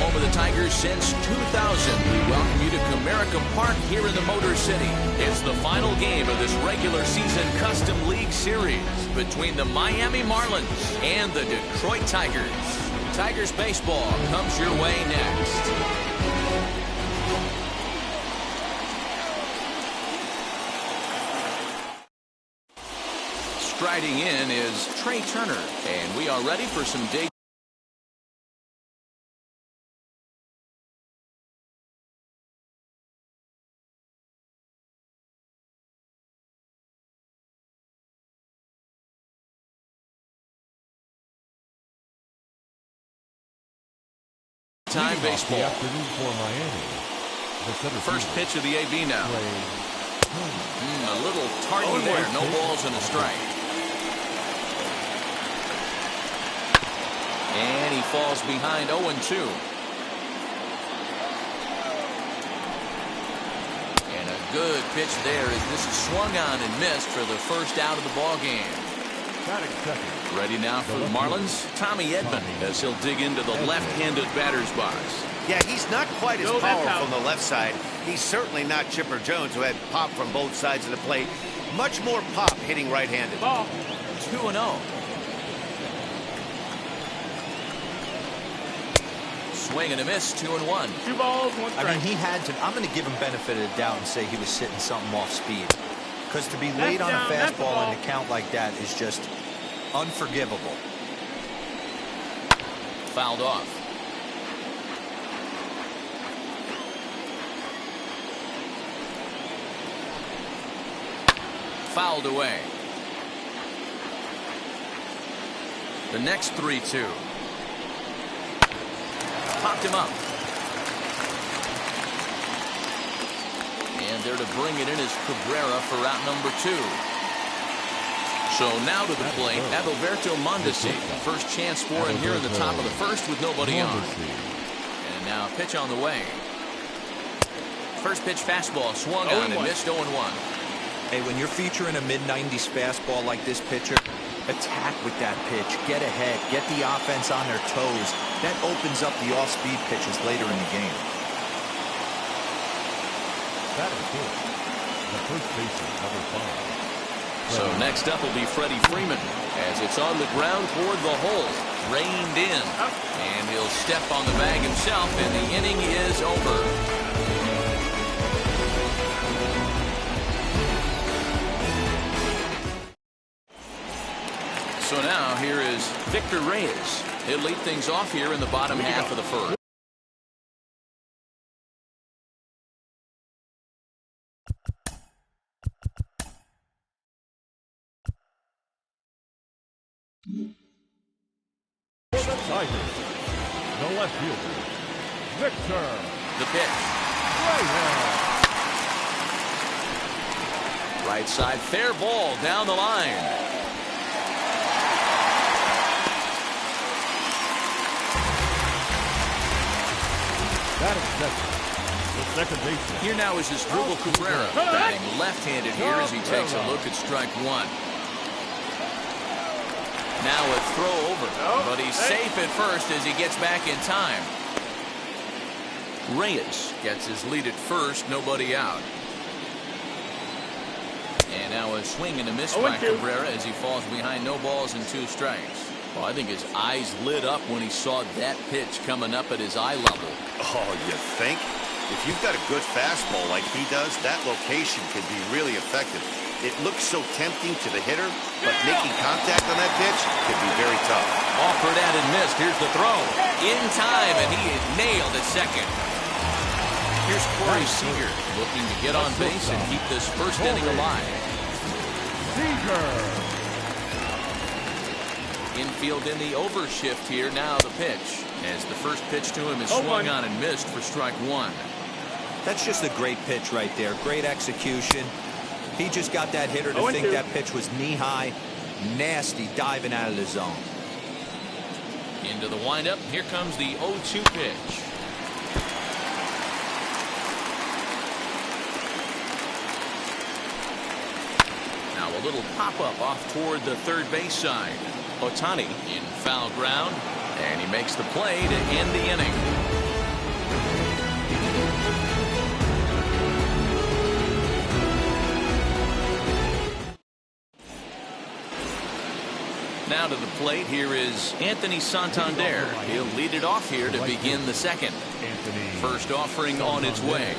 Home of the Tigers since 2000. We welcome you to Comerica Park here in the Motor City. It's the final game of this regular season Custom League Series between the Miami Marlins and the Detroit Tigers. Tigers baseball comes your way next. Striding in is Trey Turner, and we are ready for some day. Time baseball. The afternoon for Miami. First pitch of the AB now. A little tardy there. No balls and a strike. And he falls behind 0-2. And a good pitch there as this is swung on and missed for the first out of the ball game. Ready now for the Marlins, Tommy Edman, as he'll dig into the left-handed batter's box. Yeah, he's not quite as powerful on the left side. He's certainly not Chipper Jones, who had pop from both sides of the plate. Much more pop hitting right-handed. 2-0. Swing and a miss, 2-1. 2 balls, 1 strike. I mean, he had to. I'm going to give him benefit of the doubt and say he was sitting something off speed. Because to be late on a fastball and a count like that is just unforgivable. Fouled off. Fouled away. The next 3-2. Popped him up. And there to bring it in is Cabrera for out number 2. So now to the plate, Adalberto Mondesi. First chance for him here in the top of the first with nobody on. And now pitch on the way. First pitch fastball swung on and missed 0-1. Hey, when you're featuring a mid-90s fastball like this pitcher, attack with that pitch. Get ahead. Get the offense on their toes. That opens up the off-speed pitches later in the game. That is good. The first baseman, number 5. So next up will be Freddie Freeman as it's on the ground toward the hole. Reined in. And he'll step on the bag himself, and the inning is over. So now here is Victor Reyes. He'll lead things off here in the bottom half of the first. For the Tigers, the left fielder, Victor. The pitch. Right side, fair ball down the line. That is second. The second baseman. Here now is his Drupal Cabrera, batting left-handed here as he takes a look at strike 1. Now a throw over, but he's safe at first as he gets back in time. Reyes gets his lead at first, nobody out. And now a swing and a miss by Cabrera as he falls behind no balls and 2 strikes. Well, I think his eyes lit up when he saw that pitch coming up at his eye level. Oh, you think? If you've got a good fastball like he does, that location could be really effective. It looks so tempting to the hitter, but making contact on that pitch could be very tough. Offered at and missed. Here's the throw. In time, and he is nailed at second. Here's Corey Seager looking to get on base and keep this first inning alive. Seager. Infield in the overshift here. Now the pitch, as the first pitch to him is swung on and missed for strike one. That's just a great pitch right there. Great execution. He just got that hitter to think that pitch was knee-high. Nasty diving out of the zone. Into the windup. Here comes the 0-2 pitch. Now a little pop-up off toward the third base side. Ohtani in foul ground, and he makes the play to end the inning. Now to the plate, here is Anthony Santander. He'll lead it off here to begin the second. First offering on its way.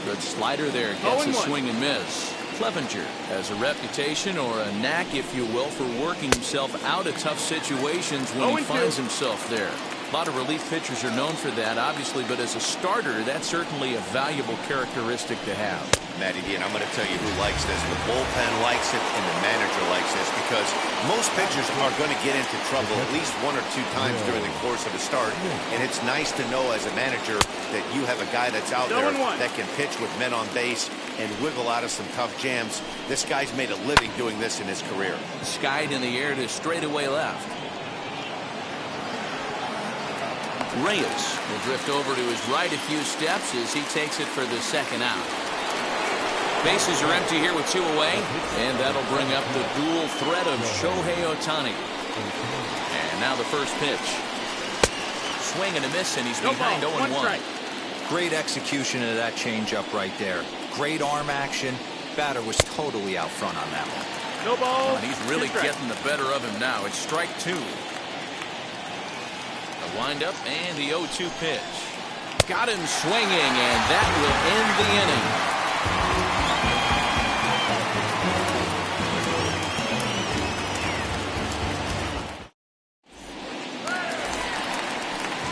Good slider there, gets a swing and miss. Clevenger has a reputation, or a knack, if you will, for working himself out of tough situations when he finds himself there. A lot of relief pitchers are known for that, obviously, but as a starter, that's certainly a valuable characteristic to have. Matty D, and I'm going to tell you who likes this. The bullpen likes it, and the manager likes this, because most pitchers are going to get into trouble at least one or two times during the course of a start, and it's nice to know as a manager that you have a guy that's out there that can pitch with men on base and wiggle out of some tough jams. This guy's made a living doing this in his career. Skied in the air to straightaway left. Reyes will drift over to his right a few steps as he takes it for the second out. Bases are empty here with two away, and that'll bring up the dual threat of Shohei Ohtani. And now the first pitch. Swing and a miss, and he's behind 0-1. Great execution of that changeup right there. Great arm action. Batter was totally out front on that one. No ball. And he's really getting the better of him now. It's strike two. The windup and the 0-2 pitch. Got him swinging, and that will end the inning.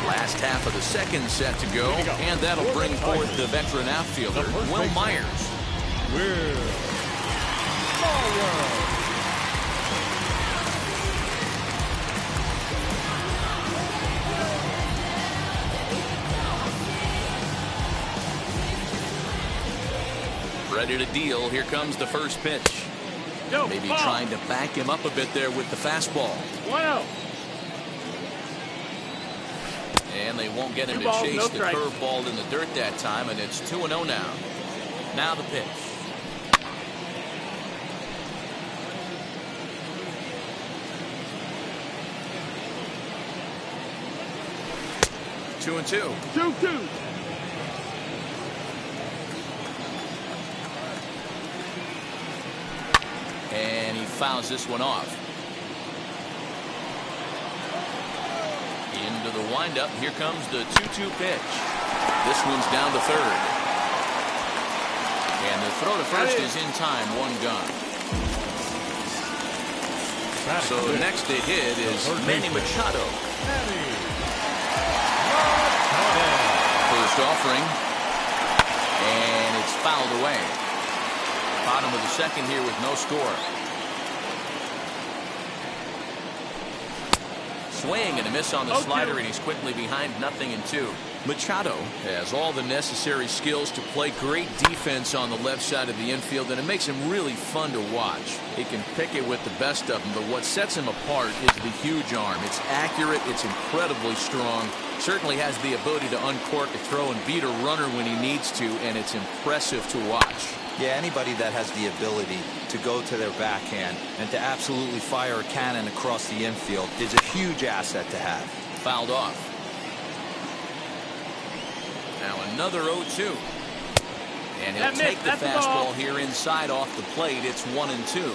Last half of the second set to go, and that'll bring forth the veteran outfielder, Will Myers. Ready to deal. Here comes the first pitch. Maybe trying to back him up a bit there with the fastball. 1-0. And they won't get him to chase the curveball in the dirt that time, and it's 2-0 now. Now the pitch. Two and two. 2-2. And he fouls this one off. Into the windup. Here comes the 2-2 pitch. This one's down to third. And the throw to first is in time. One gone. So next to hit is Manny Machado. First offering. And it's fouled away. Bottom of the second here with no score. Swing and a miss on the slider, and he's quickly behind 0-2. Machado has all the necessary skills to play great defense on the left side of the infield, and it makes him really fun to watch. He can pick it with the best of them, but what sets him apart is the huge arm. It's accurate, it's incredibly strong, certainly has the ability to uncork a throw and beat a runner when he needs to, and it's impressive to watch. Yeah, anybody that has the ability to go to their backhand and to absolutely fire a cannon across the infield is a huge asset to have. Fouled off. Now another 0-2. And he'll take the fastball here inside off the plate. It's 1-2.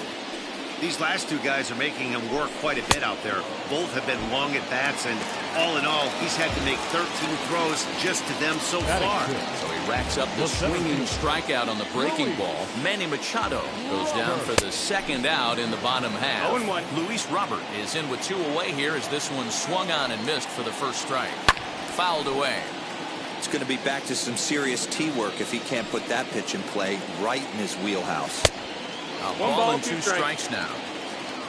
These last two guys are making him work quite a bit out there. Both have been long at bats, and all in all, he's had to make 13 throws just to them so far. So he racks up the swinging strikeout on the breaking ball. Manny Machado goes down for the second out in the bottom half. 0-1. Luis Robert is in with two away here as this one swung on and missed for the first strike. Fouled away. It's going to be back to some serious tee work if he can't put that pitch in play right in his wheelhouse. A ball and 2 strikes now.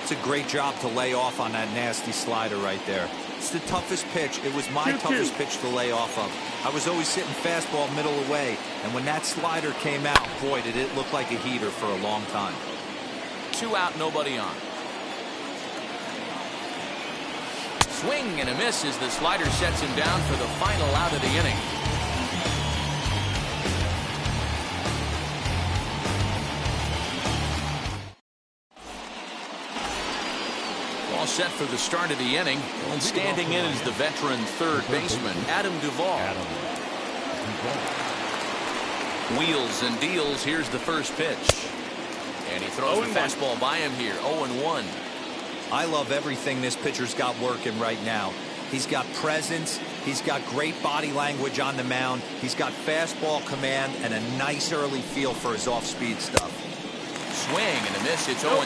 It's a great job to lay off on that nasty slider right there. It's the toughest pitch. It was my toughest pitch to lay off of. I was always sitting fastball middle away, and when that slider came out, boy, did it look like a heater for a long time. 2 out, nobody on. Swing and a miss as the slider sets him down for the final out of the inning. All set for the start of the inning, and standing in is the veteran third baseman, Adam Duvall. Wheels and deals. Here's the first pitch. And he throws the fastball by him here. 0-1. I love everything this pitcher's got working right now. He's got presence. He's got great body language on the mound. He's got fastball command and a nice early feel for his off-speed stuff. Swing and a miss. It's 0-2.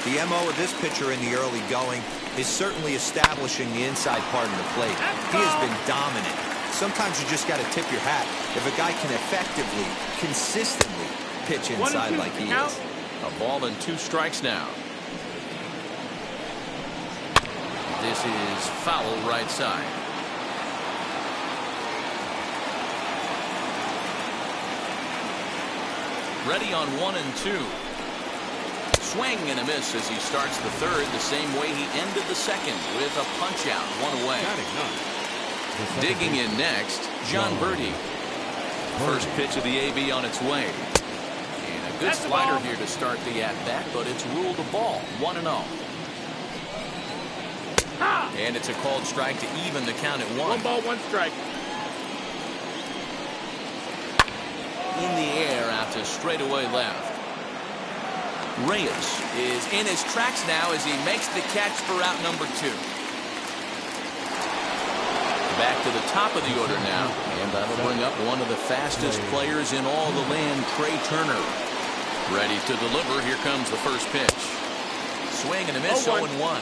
The MO of this pitcher in the early going is certainly establishing the inside part of the plate. He has been dominant. Sometimes you just got to tip your hat if a guy can effectively, consistently pitch inside like he is. A ball and 2 strikes now. This is foul right side. Ready on 1 and 2. Swing and a miss as he starts the third the same way he ended the second with a punch out, 1 away. Digging in next, John Birdie. First pitch of the AB on its way. And a good slider here to start the at-bat, but it's ruled a ball, 1-0. And it's a called strike to even the count at 1. 1 ball, 1 strike. In the air out to straightaway left. Reyes is in his tracks now as he makes the catch for out number 2. Back to the top of the order now, and that'll bring up one of the fastest players in all the land, Trey Turner. Ready to deliver. Here comes the first pitch. Swing and a miss. 0-1.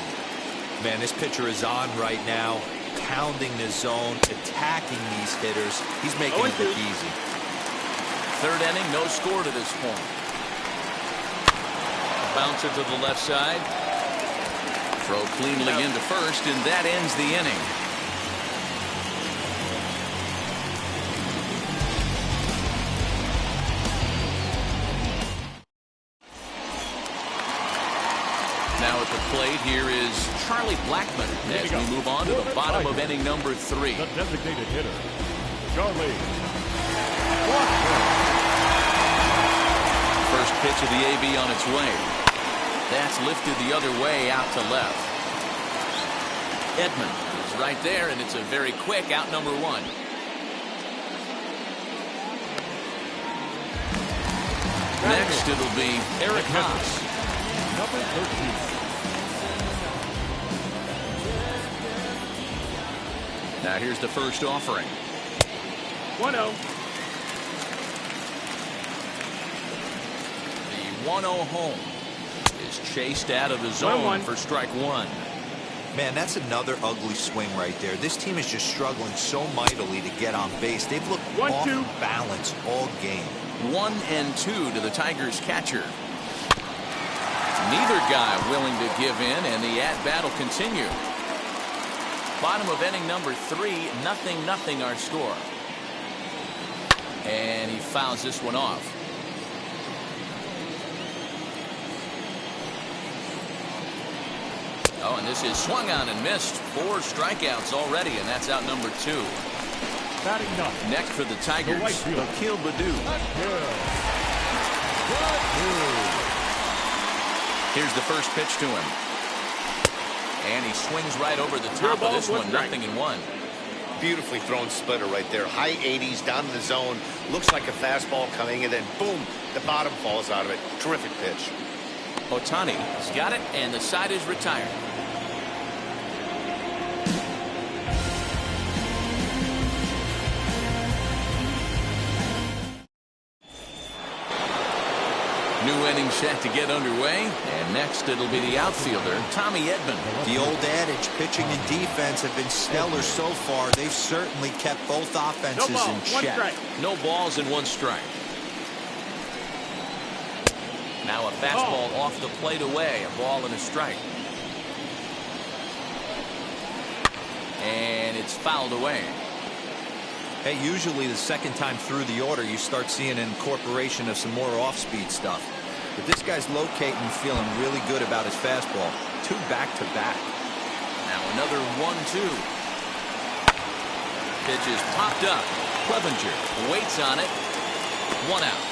Man, this pitcher is on right now, pounding the zone, attacking these hitters. He's making it look easy. Third inning, no score to this point. Bouncer to the left side. Throw cleanly into first, and that ends the inning. Now at the plate, here is Charlie Blackmon as we move on to the bottom of inning number 3. The designated hitter, Charlie. First pitch of the AB on its way. That's lifted the other way out to left. Edman is right there, and it's a very quick out number 1. Next, it'll be Eric Haas. Number 13. Now here's the first offering. 1-0. The 1-0 home is chased out of the zone for strike 1. Man, that's another ugly swing right there. This team is just struggling so mightily to get on base. They've looked off balance all game. 1-2 to the Tigers catcher. Neither guy willing to give in, and the at-bat will continue. Bottom of inning number 3, 0-0 our score. And he fouls this one off. Oh, and this is swung on and missed. 4 strikeouts already, and that's out number 2. Batting ninth. Next for the Tigers, Akil Baddoo. Here's the first pitch to him. And he swings right over the top of this one, 0-1. Beautifully thrown splitter right there. High 80s down in the zone. Looks like a fastball coming, and then boom, the bottom falls out of it. Terrific pitch. Ohtani has got it, and the side is retired. New inning inning set to get underway. And next it'll be the outfielder, Tommy Edman. The old adage, pitching and defense have been stellar so far. They've certainly kept both offenses No ball, in one check. strike. No balls and 1 strike. Now a fastball off the plate away. A ball and a strike. And it's fouled away. Hey, usually the second time through the order, you start seeing an incorporation of some more off-speed stuff. But this guy's locating, feeling really good about his fastball. 2 back-to-back. Now another 1-2. Pitch is popped up. Clevenger waits on it. 1 out.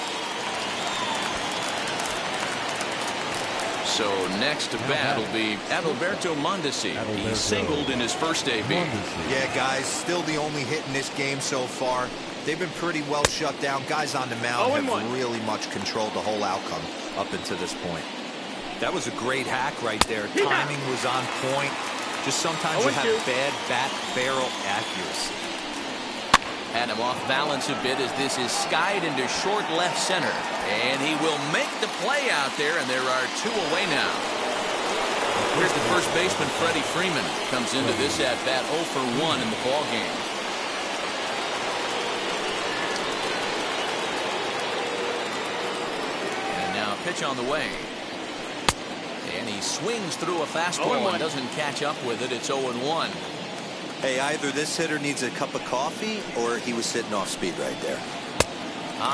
So next to bat will be Adalberto Mondesi. He singled in his first AB. Yeah, guys, still the only hit in this game so far. They've been pretty well shut down. Guys on the mound have really much controlled the whole outcome up until this point. That was a great hack right there. Timing was on point. Just sometimes you have bad bat barrel accuracy. Had him off balance a bit as this is skied into short left center. And he will make the play out there, and there are 2 away now. Here's the first baseman, Freddie Freeman. Comes into this at bat 0 for 1 in the ball game. And now a pitch on the way. And he swings through a fastball and doesn't catch up with it. It's 0-1. Hey, either this hitter needs a cup of coffee or he was sitting off speed right there.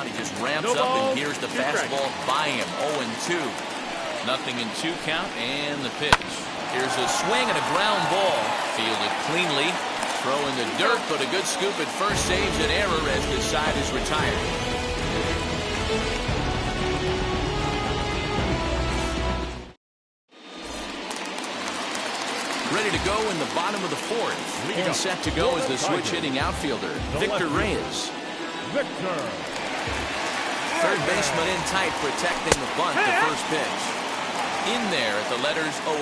He just ramps up, and here's the fastball by him. 0-2. Nothing in 2 count, and the pitch. Here's a swing and a ground ball. Fielded cleanly. Throw in the dirt, but a good scoop at first saves an error as this side is retired. Ready to go in the bottom of the 4th. And set to go is the switch-hitting outfielder, Victor Reyes. Victor. Third baseman in tight, protecting the bunt, the first pitch. In there at the letters 0-1.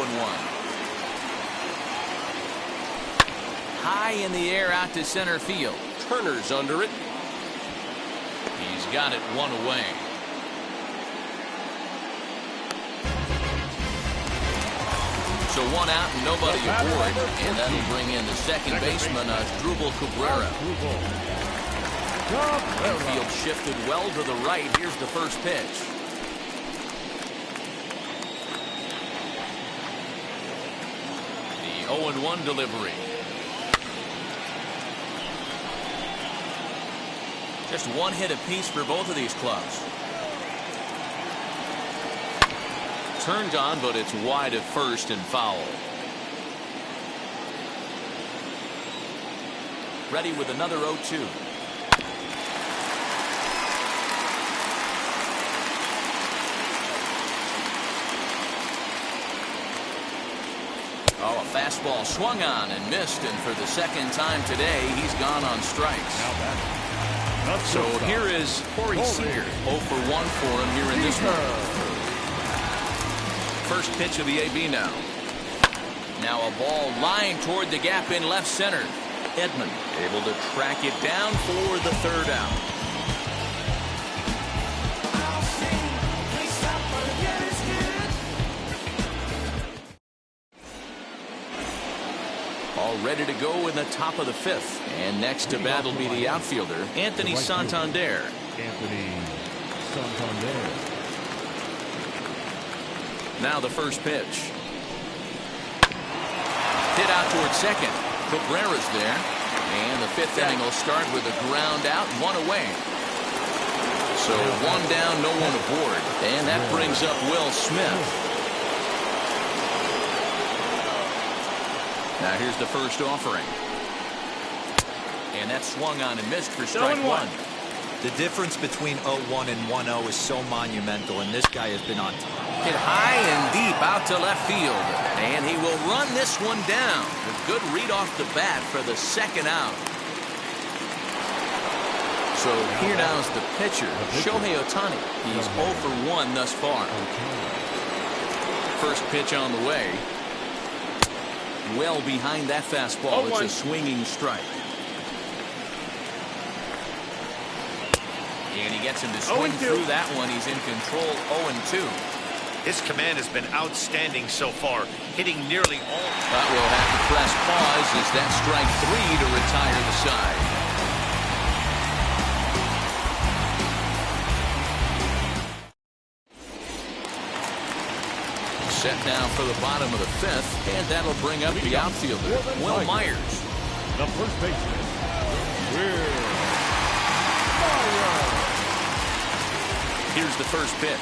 High in the air out to center field. Turner's under it. He's got it 1 away. So 1 out and nobody aboard. And that'll bring in the second baseman, Asdrubal Cabrera. Infield shifted well to the right. Here's the first pitch. The 0-1 delivery. Just 1 hit apiece for both of these clubs. Turned on, but it's wide at first and foul. Ready with another 0-2. Oh, a fastball swung on and missed, and for the second time today, he's gone on strikes. So here is Corey Seager. 0 for 1 for him here in this one. First pitch of the AB now. Now a ball lined toward the gap in left center. Edman able to track it down for the 3rd out. All ready to go in the top of the 5th. And next to bat will be the outfielder, Anthony Santander. Now the first pitch. Hit out towards second. Cabrera's there. And the 5th inning will start with a ground out, 1 away. So 1 down, no one aboard. And that brings up Will Smith. Now here's the first offering. And that swung on and missed for strike 1. The difference between 0-1 and 1-0 is so monumental, and this guy has been on top. Hit high and deep out to left field. And he will run this one down. A good read off the bat for the 2nd out. So here now is the pitcher, Shohei Ohtani. He's 0 for 1 thus far. First pitch on the way. Well behind that fastball. It's a swinging strike. And he gets him to swing through that one. He's in control, 0-2. His command has been outstanding so far, hitting nearly all. But we'll have to press pause as that strike 3 to retire the side. Set now for the bottom of the 5th, and that'll bring up the outfielder, Will Myers. The first baseman, Will Myers. Here's the first pitch.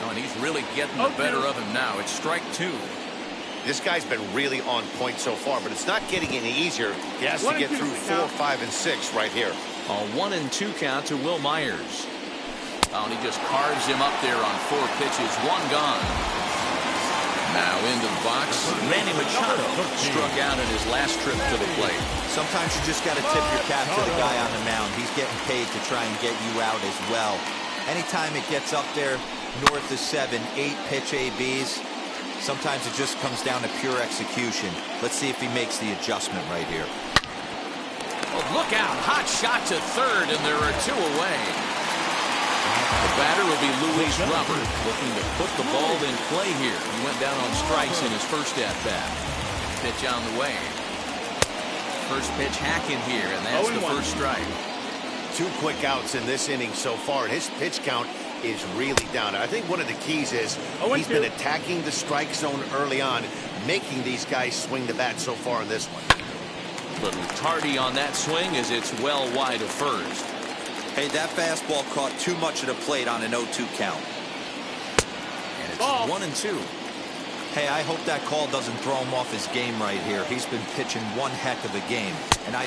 Oh, and he's really getting the better of him now. It's strike 2. This guy's been really on point so far, but it's not getting any easier. He has to get through 4, 5, and 6 right here. A 1-2 count to Will Myers. Oh, and he just carves him up there on 4 pitches. 1 gone. Now into the box. Manny Machado struck out in his last trip to the plate. Sometimes you just got to tip your cap to the guy on the mound. He's getting paid to try and get you out as well. Anytime it gets up there north of 7, 8 pitch ABs, sometimes it just comes down to pure execution. Let's see if he makes the adjustment right here. Oh, look out. Hot shot to third, and there are 2 away. The batter will be Luis Robert, looking to put the ball in play here. He went down on strikes in his first at-bat. Pitch on the way. First pitch hacking here, and that's the first strike. 2 quick outs in this inning so far, and his pitch count is really down. I think one of the keys is he's been attacking the strike zone early on, making these guys swing the bat so far in this one. Little tardy on that swing as it's well wide of first. Hey, that fastball caught too much of the plate on an 0-2 count. And it's 1-2. Hey, I hope that call doesn't throw him off his game right here. He's been pitching one heck of a game. And a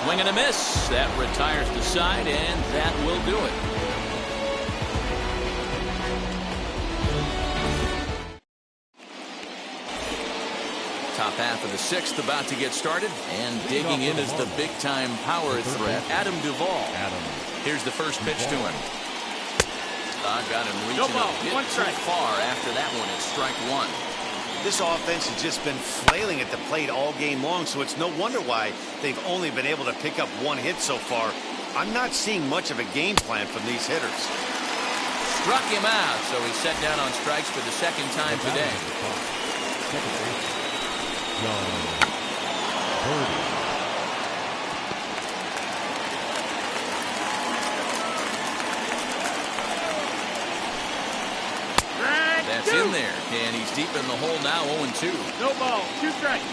swing and a miss. That retires the side, and that will do it. Top half of the 6th about to get started, and digging in is the big-time power threat, Adam Duvall. Here's the first pitch to him. Got him reaching a bit too far after that one. It's strike 1. This offense has just been flailing at the plate all game long, so it's no wonder why they've only been able to pick up 1 hit so far. I'm not seeing much of a game plan from these hitters. Struck him out, so he's set down on strikes for the 2nd time today. That's in there, and he's deep in the hole now, 0-2. No ball, 2 strikes.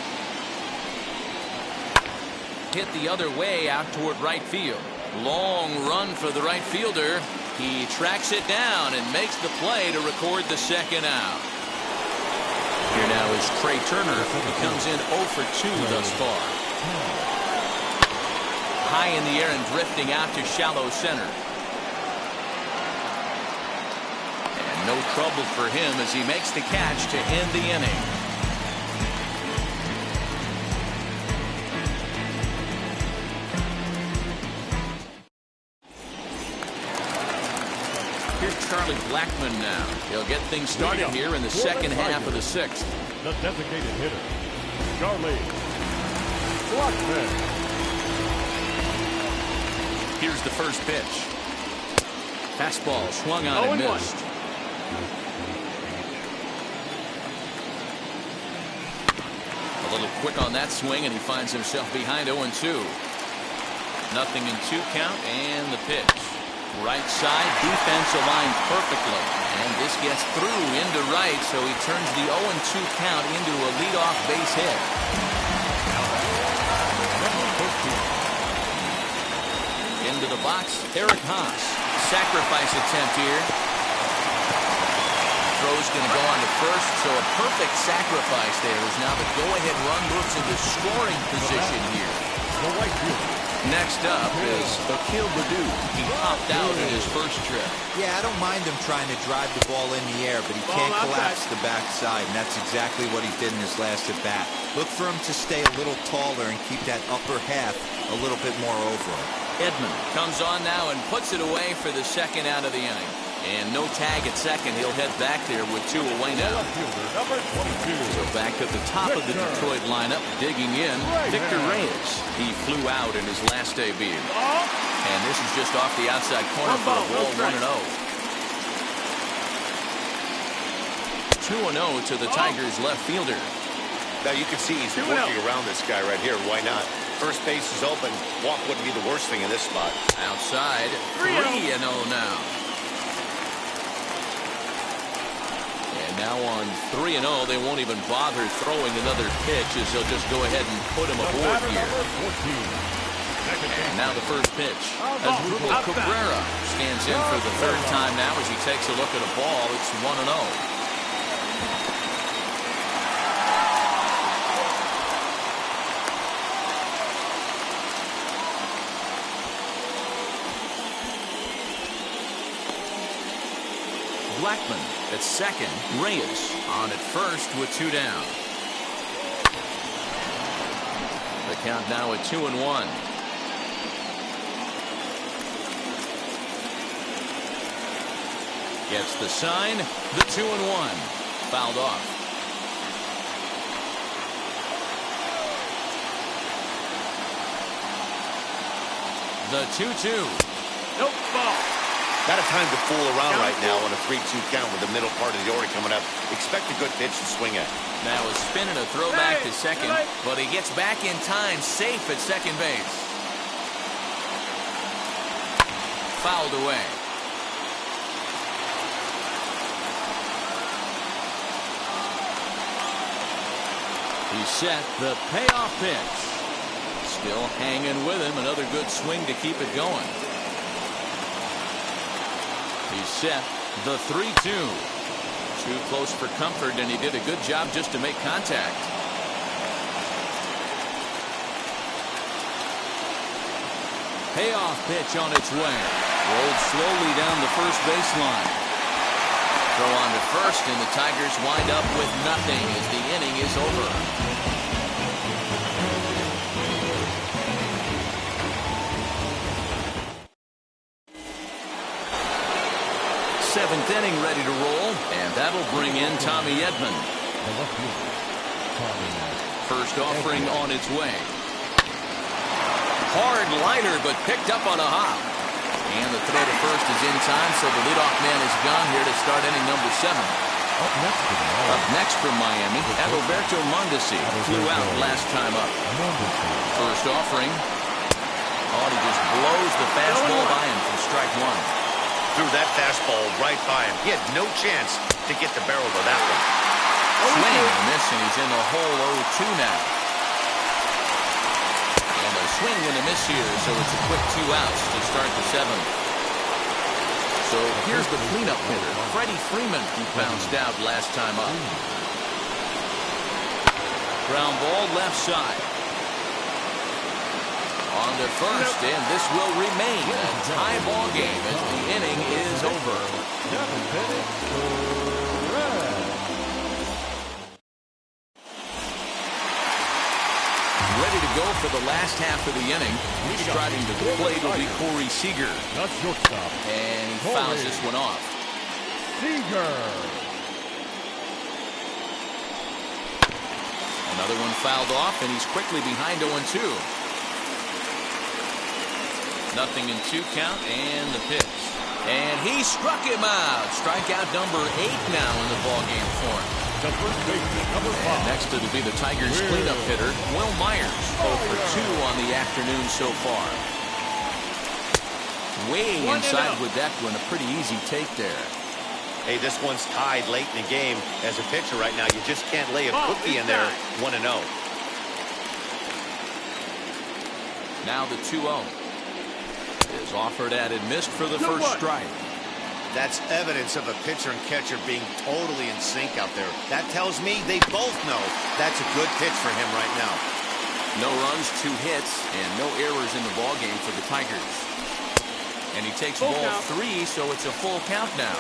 Hit the other way out toward right field. Long run for the right fielder. He tracks it down and makes the play to record the 2nd out. Here now is Trey Turner. He comes in 0 for 2 thus far. High in the air and drifting out to shallow center. And no trouble for him as he makes the catch to end the inning. Charlie Blackmon now. He'll get things started here in the 2nd half of the 6th. The designated hitter, Charlie Blackmon. Here's the first pitch. Fastball swung on and missed. A little quick on that swing, and he finds himself behind 0-2. Nothing in 2 count, and the pitch. Right side, defense aligned perfectly. And this gets through into right, so he turns the 0-2 count into a leadoff base hit. Into the box, Eric Haas. Sacrifice attempt here. Throw's going to go on to first, so a perfect sacrifice there as now the go-ahead run moves into scoring position here. The right fielder. Next up is Akil Baddoo. He popped out in his first trip. Yeah, I don't mind him trying to drive the ball in the air, but he can't collapse the backside, and that's exactly what he did in his last at-bat. Look for him to stay a little taller and keep that upper half a little bit more over him. Edman comes on now and puts it away for the 2nd out of the inning. And no tag at second. He'll head back there with 2 away now. Left fielder, number 22. So back at the top of the Victor. Detroit lineup, digging in, Victor Reyes. He flew out in his last debut. And this is just off the outside corner for a ball, 1-0. 2-0 to the Tigers left fielder. Now you can see he's working around this guy right here. Why not? First base is open. Walk wouldn't be the worst thing in this spot. Outside, 3-0 now. And now on 3-0, they won't even bother throwing another pitch as they'll just go ahead and put him aboard here. And now the first pitch. Asdrubal Cabrera stands in for the 3rd time now as he takes a look at a ball. It's 1-0. Blackman at second. Reyes on at first with 2 down. The count now at 2-1. Gets the sign. The 2-1. Fouled off. The 2-2. Nope, ball. Not a time to fool around right now on a 3-2 count with the middle part of the order coming up. Expect a good pitch to swing at. Now a spin and a throw back to second, but he gets back in time, safe at second base. Fouled away. He set the payoff pitch. Still hanging with him. Another good swing to keep it going. He set the 3-2. Too close for comfort, and he did a good job just to make contact. Payoff pitch on its way. Rolled slowly down the first baseline. Throw on to first, and the Tigers wind up with nothing as the inning is over. 7th inning ready to roll, and that'll bring in Tommy Edman. First offering on its way. Hard liner, but picked up on a hop. And the throw to first is in time, so the leadoff man is gone here to start inning number 7. Up next from Miami, Adalberto Mondesi flew out last time up. First offering. Oh, he just blows the fastball by him from strike 1. Threw that fastball right by him. He had no chance to get the barrel of that one. Swing and a miss, and he's in the hole 0-2 now. And a swing and a miss here, so it's a quick 2 outs to start the 7th. So here's the cleanup hitter, Freddie Freeman, who bounced out last time up. Ground ball left side. On to first, and this will remain a tie ball game as the inning is over. Ready to go for the last half of the inning. Striding to the plate will be Corey Seager. And he fouls this one off. Seager. Another one fouled off, and he's quickly behind 0-2. Nothing in 2 count, and the pitch. And he struck him out. Strikeout number 8 now in the ballgame for him. And next it'll be the Tigers' cleanup hitter, Will Myers. 0 for 2 on the afternoon so far. Way inside with that one. A pretty easy take there. Hey, this one's tied late in the game. As a pitcher right now, you just can't lay a cookie in there. 1-0. Now the 2-0. Is offered at and missed for the first strike. That's evidence of a pitcher and catcher being totally in sync out there. That tells me they both know that's a good pitch for him right now. No runs, 2 hits, and no errors in the ballgame for the Tigers. And he takes ball 3, so it's a full count now.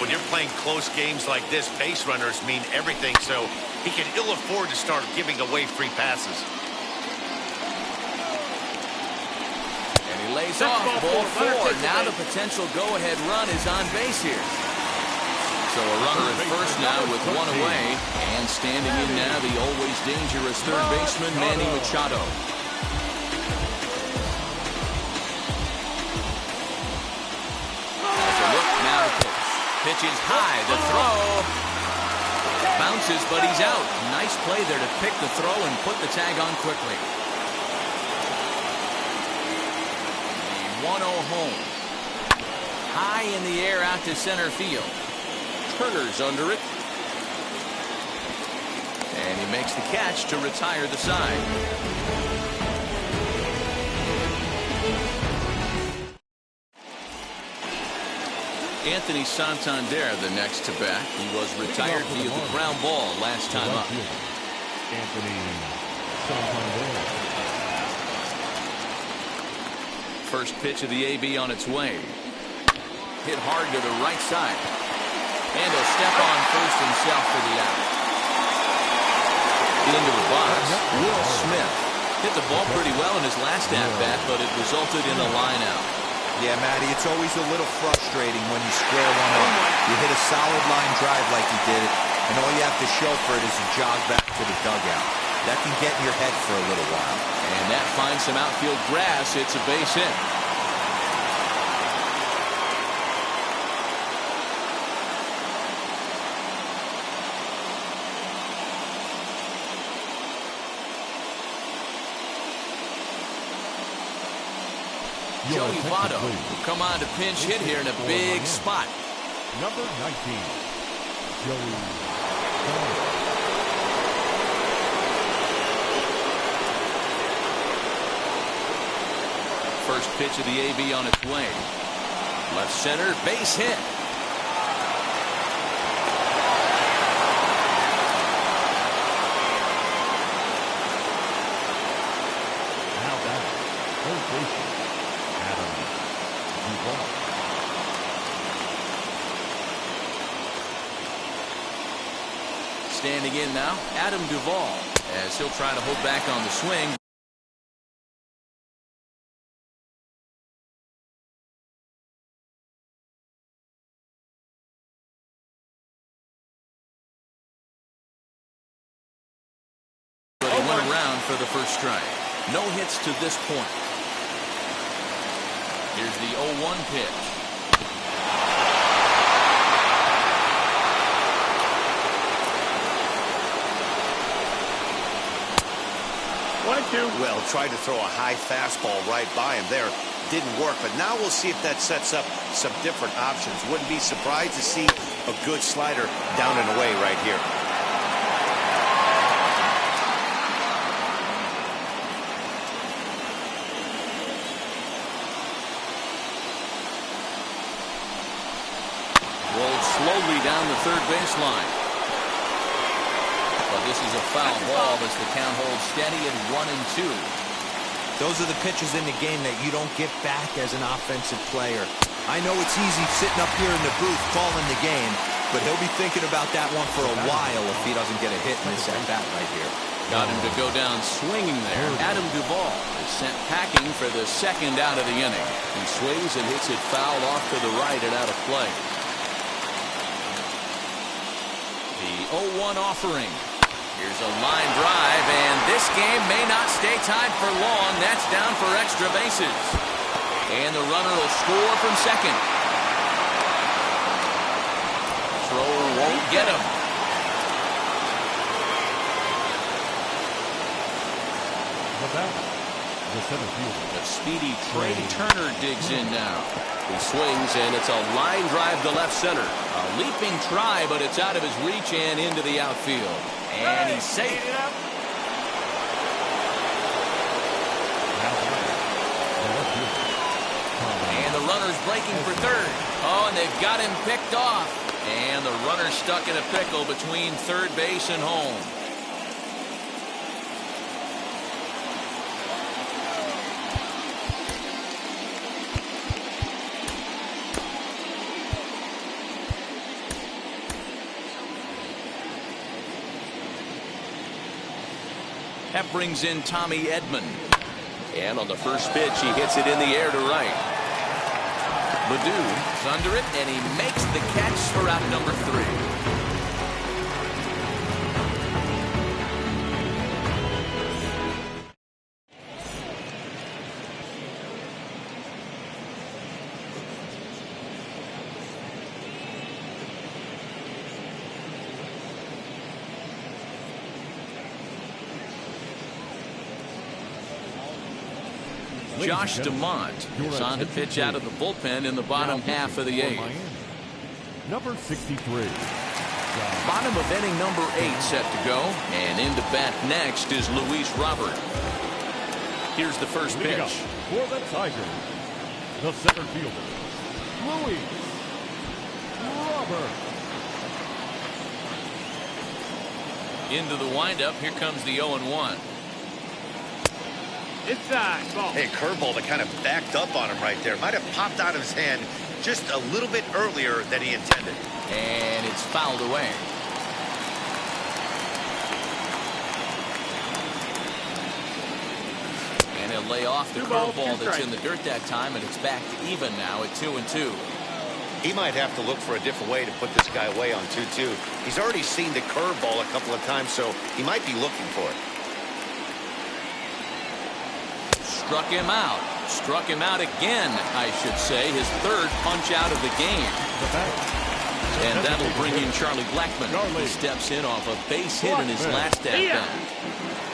When you're playing close games like this, base runners mean everything, so he can ill afford to start giving away free passes. lays That's off ball ball 4. 4. Now the potential go-ahead run is on base here. So a runner at first now with one away. And standing in now, the always dangerous third baseman, Manny Machado. As a look now to pitch. Pitch is high. The throw. Bounces, but he's out. Nice play there to pick the throw and put the tag on quickly. The 1-0 home. High in the air out to center field. Turner's under it. And he makes the catch to retire the side. Anthony Santander the next to bat. He was retired via the ground ball last time up. Anthony Santander. First pitch of the AB on its way. Hit hard to the right side. And he'll step on first himself for the out. Into the box, Will Smith. Hit the ball pretty well in his last at-bat, but it resulted in a line out. Yeah, Matty, it's always a little frustrating when you square one up. You hit a solid line drive like he did, and all you have to show for it is a jog back to the dugout. That can get in your head for a little while. And that finds some outfield grass. It's a base hit. Joey Votto will come on to pinch hit here in a big spot. Number 19, Joey Votto. First pitch of the AB on its way. Left center, base hit. Now back, third baseman, Adam Duvall. Standing in now, Adam Duvall, as he'll try to hold back on the swing. But he went around for the first strike. No hits to this point. Here's the 0-1 pitch. Well, tried to throw a high fastball right by him there. Didn't work, but now we'll see if that sets up some different options. Wouldn't be surprised to see a good slider down and away right here. Rolled slowly down the third baseline. But this is a foul ball as the count holds steady at 1-2. Those are the pitches in the game that you don't get back as an offensive player. I know it's easy sitting up here in the booth calling the game, but he'll be thinking about that one for a while if he doesn't get a hit in this at-bat right here. Got him to go down swinging there. Adam Duvall is sent packing for the second out of the inning. He swings and hits it foul off to the right and out of play. The 0-1 offering. Here's a line drive, and this game may not stay tied for long. That's down for extra bases. And the runner will score from second. Throw won't get him. The batter, the center fielder. The speedy Trey Turner digs in now. He swings, and it's a line drive to left center. A leaping try, but it's out of his reach and into the outfield. And he's safe. And the runner's breaking for third. Oh, and they've got him picked off. And the runner's stuck in a pickle between third base and home. That brings in Tommy Edman. And on the first pitch, he hits it in the air to right. Baddoo is under it, and he makes the catch for out number 3. Josh DeMont is on to pitch out of the bullpen in the bottom half of the 8th. Number 63. Bottom of inning number 8 set to go, and into bat next is Luis Robert. Here's the first pitch. For the Tigers, the center fielder, Luis Robert. Into the windup, here comes the 0-1. Inside ball. Hey, curveball that kind of backed up on him right there. Might have popped out of his hand just a little bit earlier than he intended. And it's fouled away. And he'll lay off the curveball that's in the dirt that time, and it's back to even now at 2-2. He might have to look for a different way to put this guy away on 2-2. He's already seen the curveball a couple of times, so he might be looking for it. Struck him out. Struck him out again, I should say. His 3rd punch out of the game. And that'll bring in Charlie Blackmon. He steps in off a base hit in his last at bat.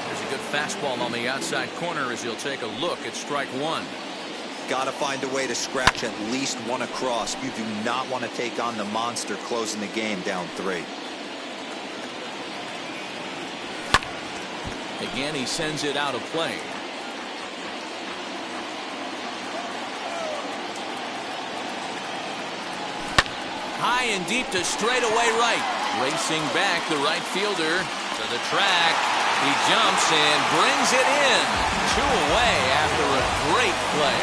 There's a good fastball on the outside corner as he'll take a look at strike 1. Got to find a way to scratch at least one across. You do not want to take on the monster closing the game down 3. Again, he sends it out of play. High and deep to straightaway right. Racing back, the right fielder to the track. He jumps and brings it in. 2 away after a great play.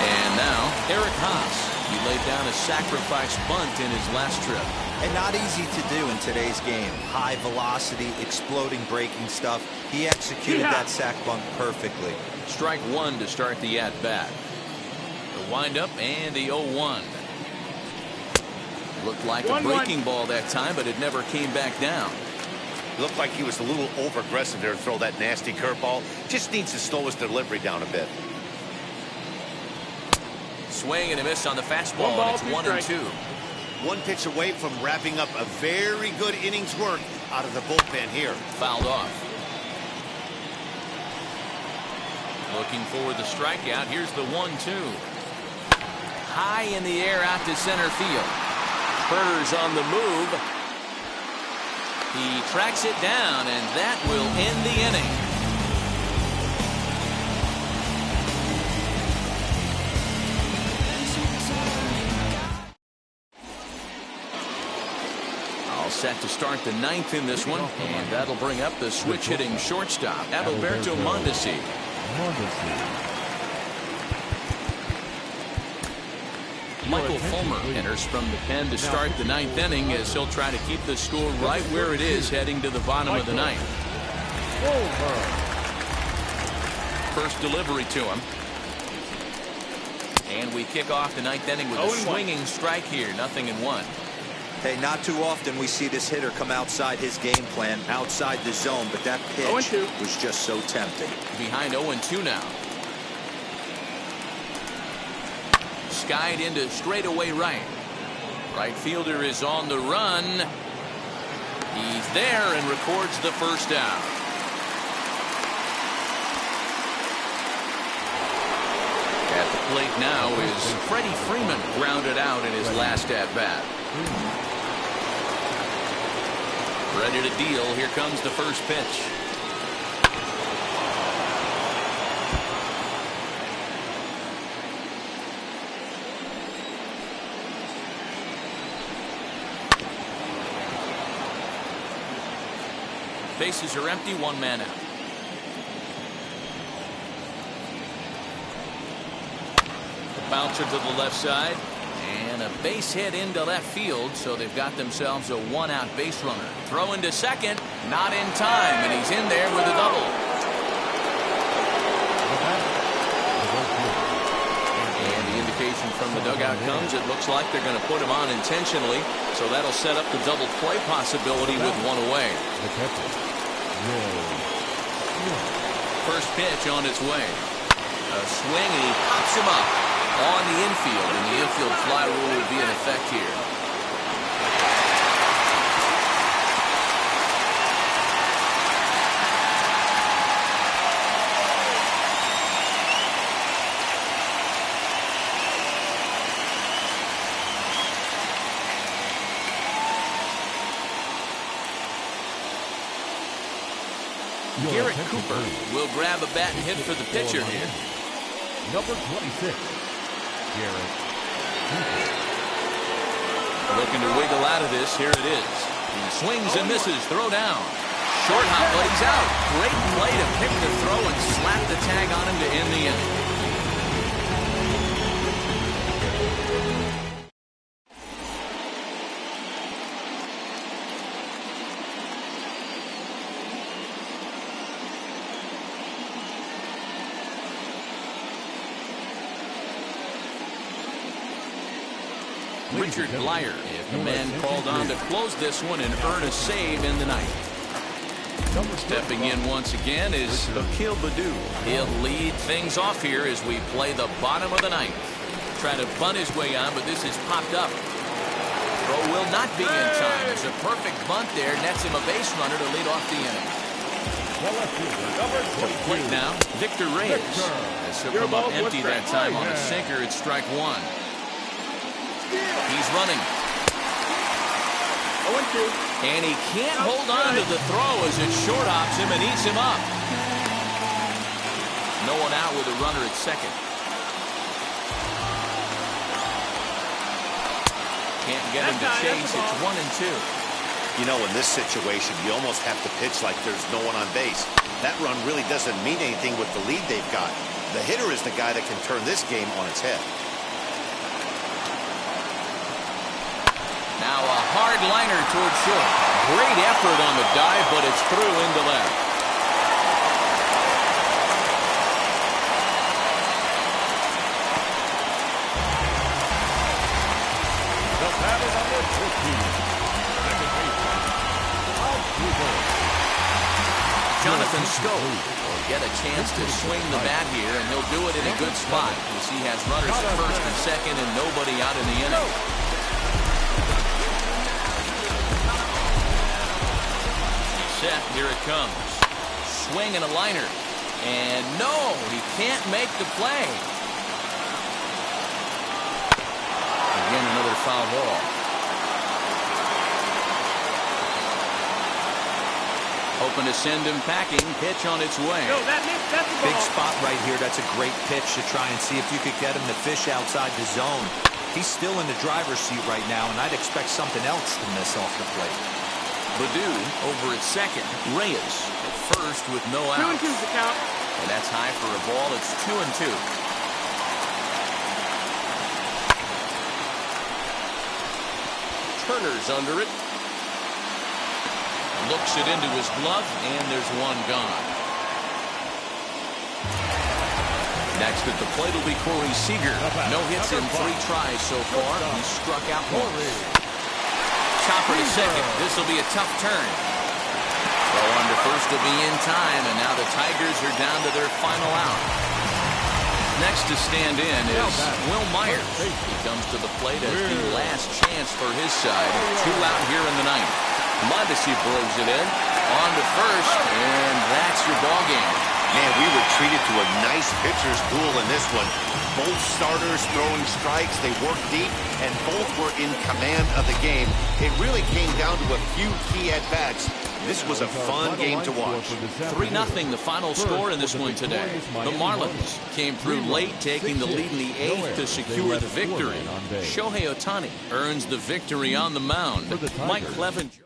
And now, Eric Haas. He laid down a sacrifice bunt in his last trip. And not easy to do in today's game. High velocity, exploding breaking stuff. He executed that sac bunt perfectly. Strike 1 to start the at-bat. The windup and the 0-1. Looked like a breaking ball that time, but it never came back down. Looked like he was a little over-aggressive there to throw that nasty curveball. Just needs to slow his delivery down a bit. Swing and a miss on the fastball, and it's 1-2. One pitch away from wrapping up a very good innings work out of the bullpen here. Fouled off. Looking for the strikeout. Here's the 1-2. High in the air out to center field. Spurs on the move. He tracks it down, and that will end the inning. All set to start the 9th in this one, and that'll bring up the switch-hitting shortstop, Adalberto Mondesi. Michael Fulmer enters from the pen to start the 9th inning as he'll try to keep the score right where it is heading to the bottom of the 9th. First delivery to him. And we kick off the 9th inning with a swinging strike here, 0-1. Hey, not too often we see this hitter come outside his game plan, outside the zone, but that pitch was just so tempting. Behind 0-2 now. Skied into straightaway right. Right fielder is on the run. He's there and records the first out. At the plate now is Freddie Freeman, grounded out in his last at-bat. Ready to deal. Here comes the first pitch. Bases are empty, 1 man out. The bouncer to the left side. And a base hit into left field, so they've got themselves a 1-out base runner. Throw into second. Not in time, and he's in there with a double. And the indication from the dugout comes, it looks like they're going to put him on intentionally, so that'll set up the double play possibility with one away. First pitch on its way. A swing, and he pops him up on the infield, and the infield fly rule will be in effect here. Garrett Cooper will grab a bat and hit for the pitcher here. Number 26, Garrett Cooper. Looking to wiggle out of this. Here it is. He swings and misses. Throw down. Short hop, but he's out. Great play to pick the throw and slap the tag on him to end the inning. Richard Blyer is the man called on to close this one and earn a save in the ninth. Stepping in once again is Akil Baddoo. He'll lead things off here as we play the bottom of the ninth. Trying to bunt his way on, but this is popped up. Throw will not be in time. It's a perfect bunt there. Nets him a base runner to lead off the inning. To the plate now, Victor Reyes. As he'll come up empty that time on a sinker. It's strike one. He's running. 0-2. And he can't hold on to the throw as it short hops him and eats him up. No one out with a runner at second. Can't get him to chase. It's 1-2. You know, in this situation, you almost have to pitch like there's no one on base. That run really doesn't mean anything with the lead they've got. The hitter is the guy that can turn this game on its head. Now a hard liner toward short. Great effort on the dive, but it's through into left. The batter number 15, second baseman, Jonathan Scope will get a chance to swing the bat here, and he'll do it in a good spot as he has runners at first and second and nobody out in the inning. Set, here it comes. Swing and a liner. And no, he can't make the play. Again, another foul ball. Hoping to send him packing. Pitch on its way. No, that's the ball. Big spot right here. That's a great pitch to try and see if you could get him to fish outside the zone. He's still in the driver's seat right now, and I'd expect something else to miss off the plate. Baddoo over at second. Reyes at first with no outs. 2-2's the count. And that's high for a ball. It's 2-2. Turner's under it. Looks it into his glove, and there's one gone. Next at the plate will be Corey Seager. No hits in 3 tries so far. He struck out once. Chopper to second. This will be a tough turn. Throw on to first will be in time, and now the Tigers are down to their final out. Next to stand in is Will Myers. He comes to the plate as the last chance for his side. 2 out here in the ninth. Mondesi blows it in. On to first, and that's your ball game. Man, we were treated to a nice pitcher's duel in this one. Both starters throwing strikes, they worked deep, and both were in command of the game. It really came down to a few key at-bats. This was a fun game to watch. 3-0 the final score in this one today. The Marlins came through late, taking the lead in the 8th to secure the victory. Shohei Ohtani earns the victory on the mound. Mike Clevenger.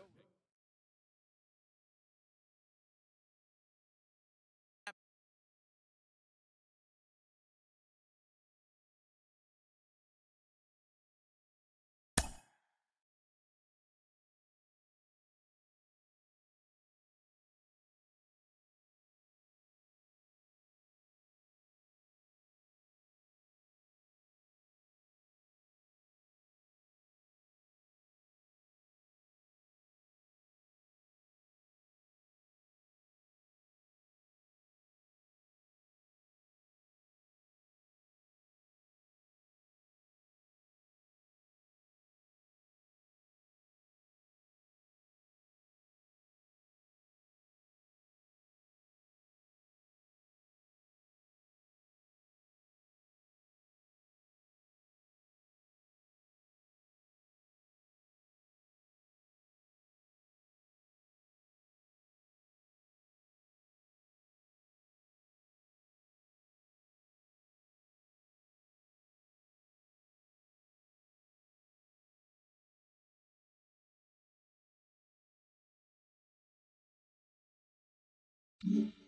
1.